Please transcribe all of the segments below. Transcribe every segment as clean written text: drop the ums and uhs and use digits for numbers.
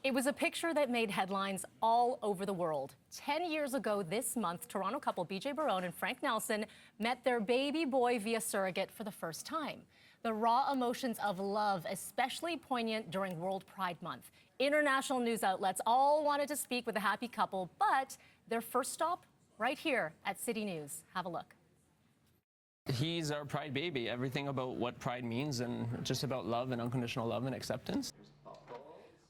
It was a picture that made headlines all over the world. 10 years ago this month, Toronto couple BJ Barone and Frank Nelson met their baby boy via surrogate for the first time. The raw emotions of love, especially poignant during World Pride Month. International news outlets all wanted to speak with the happy couple, but their first stop right here at CityNews. Have a look. He's our pride baby, everything about what pride means and just about love and unconditional love and acceptance.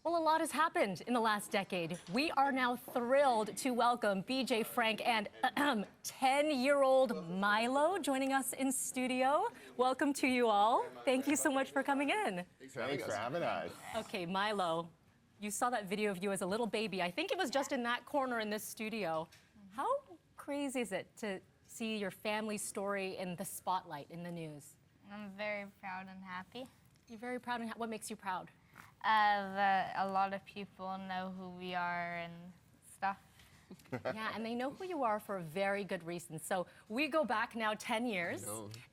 Well, a lot has happened in the last decade. We are now thrilled to welcome BJ, Frank, and 10-year-old Milo joining us in studio. Welcome to you all. Thank you so much for coming in. Thanks for having us. Okay, Milo, you saw that video of you as a little baby. I think it was just in that corner in this studio. How crazy is it to see your family's story in the spotlight in the news? I'm very proud and happy. You're very proud, and what makes you proud? That a lot of people know who we are and stuff. Yeah, and they know who you are for a very good reason. So we go back now 10 years,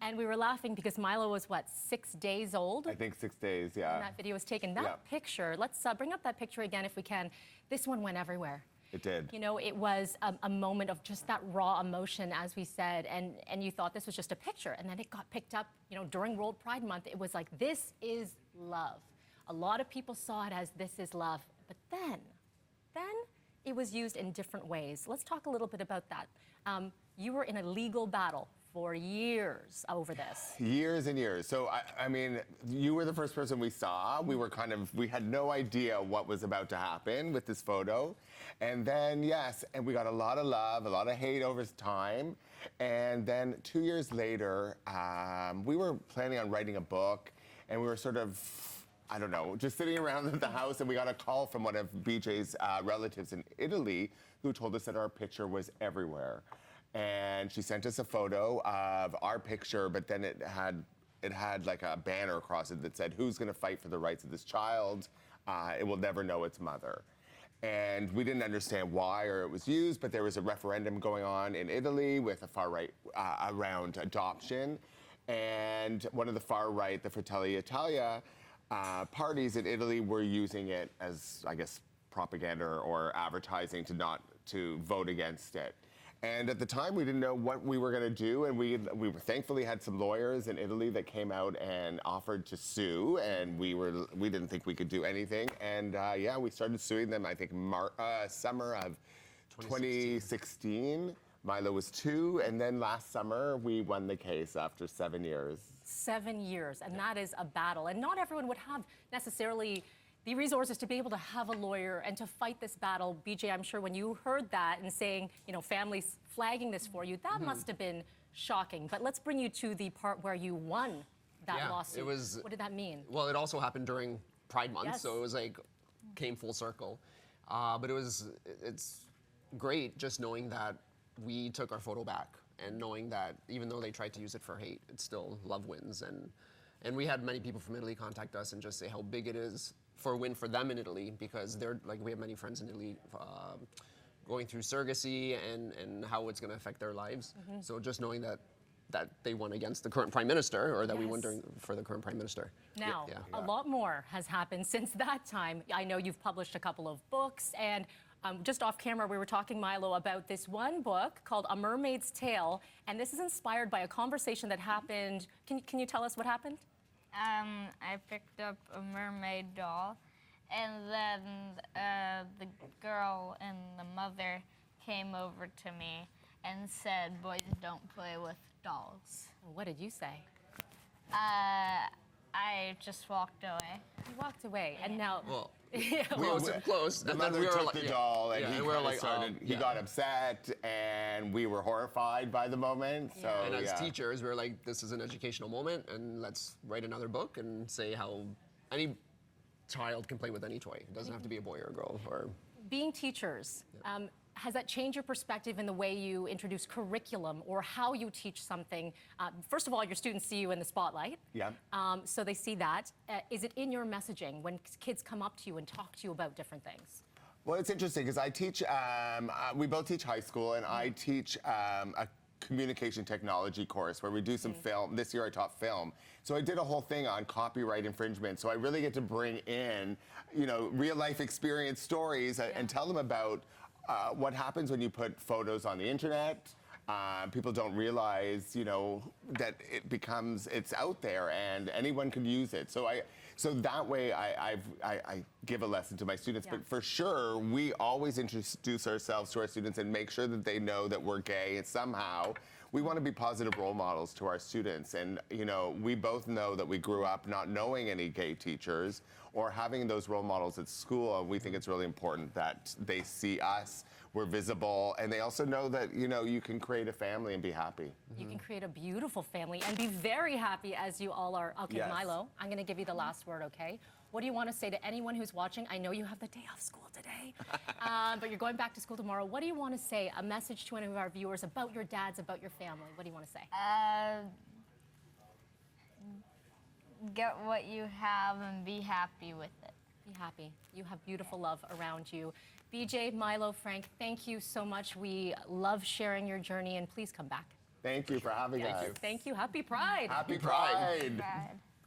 and we were laughing because Milo was, what, 6 days old? I think 6 days, yeah. When that video was taken. That picture, let's bring up that picture again if we can. This one went everywhere. It did. You know, it was a moment of just that raw emotion, as we said, and you thought this was just a picture, and then it got picked up, you know, during World Pride Month. It was like, this is love. A lot of people saw it as this is love, but then it was used in different ways. Let's talk a little bit about that. You were in a legal battle for years over this. Years and years. So, I mean, you were the first person we saw. We had no idea what was about to happen with this photo. And then, yes, and we got a lot of love, a lot of hate over time. And then 2 years later, we were planning on writing a book, and we were sort of, I don't know, just sitting around the house, and we got a call from one of BJ's relatives in Italy who told us that our picture was everywhere. And she sent us a photo of our picture, but then it had like a banner across it that said, "Who's going to fight for the rights of this child? It will never know its mother." And we didn't understand why or it was used, but there was a referendum going on in Italy with the far right around adoption. And one of the far right, the Fratelli Italia, parties in Italy were using it as, I guess, propaganda or advertising to vote against it. And at the time, we didn't know what we were going to do, and we thankfully had some lawyers in Italy that came out and offered to sue, and we didn't think we could do anything, and yeah, we started suing them. I think summer of 2016. Milo was 2, and then last summer we won the case after 7 years. 7 years, and that is a battle, and not everyone would have necessarily the resources to be able to have a lawyer and to fight this battle. BJ, I'm sure when you heard that and saying, you know, families flagging this for you, that must have been shocking. But let's bring you to the part where you won that lawsuit. What did that mean? Well, it also happened during Pride Month, so it was like, came full circle. But it's great just knowing that we took our photo back and knowing that even though they tried to use it for hate, it's still love wins. And we had many people from Italy contact us and just say how big it is for a win for them in Italy, because they're like, we have many friends in Italy going through surrogacy and how it's going to affect their lives. So just knowing that they won against the current prime minister, or that we won for the current prime minister. Now, a lot more has happened since that time. I know you've published a couple of books, and just off camera, we were talking, Milo, about this one book called A Mermaid's Tale, and this is inspired by a conversation that happened. Can you tell us what happened? I picked up a mermaid doll, and then the girl and the mother came over to me and said, "Boys don't play with dolls." What did you say? I just walked away. You walked away, and now... Well, close. The mother took the doll, and he got upset, and we were horrified by the moment. So, and as teachers, we were like, this is an educational moment, and let's write another book and say how any child can play with any toy. It doesn't have to be a boy or a girl. Being teachers, has that changed your perspective in the way you introduce curriculum or how you teach something? First of all, your students see you in the spotlight. Yeah. So they see that. Is it in your messaging when kids come up to you and talk to you about different things? Well, it's interesting because I teach, we both teach high school, and I teach a communication technology course where we do some film. This year I taught film. So I did a whole thing on copyright infringement. So I really get to bring in, real life experience stories and tell them about what happens when you put photos on the internet. People don't realize, that it's out there and anyone can use it. So that way I give a lesson to my students. But for sure, we always introduce ourselves to our students and make sure that they know that we're gay. And somehow, we want to be positive role models to our students. And, we both know that we grew up not knowing any gay teachers or having those role models at school. And we think it's really important that they see us, we're visible, and they also know that, you can create a family and be happy. You can create a beautiful family and be very happy as you all are. Okay, Yes. Milo, I'm going to give you the last word, okay? What do you want to say to anyone who's watching? I know you have the day off school today, but you're going back to school tomorrow. What do you want to say, a message to any of our viewers about your dads, about your family? What do you want to say? Get what you have and be happy with it. Be happy. You have beautiful love around you. BJ, Milo, Frank, thank you so much. We love sharing your journey, and please come back. Thank you for having us. Thank you. Happy Pride. Happy Pride. Pride.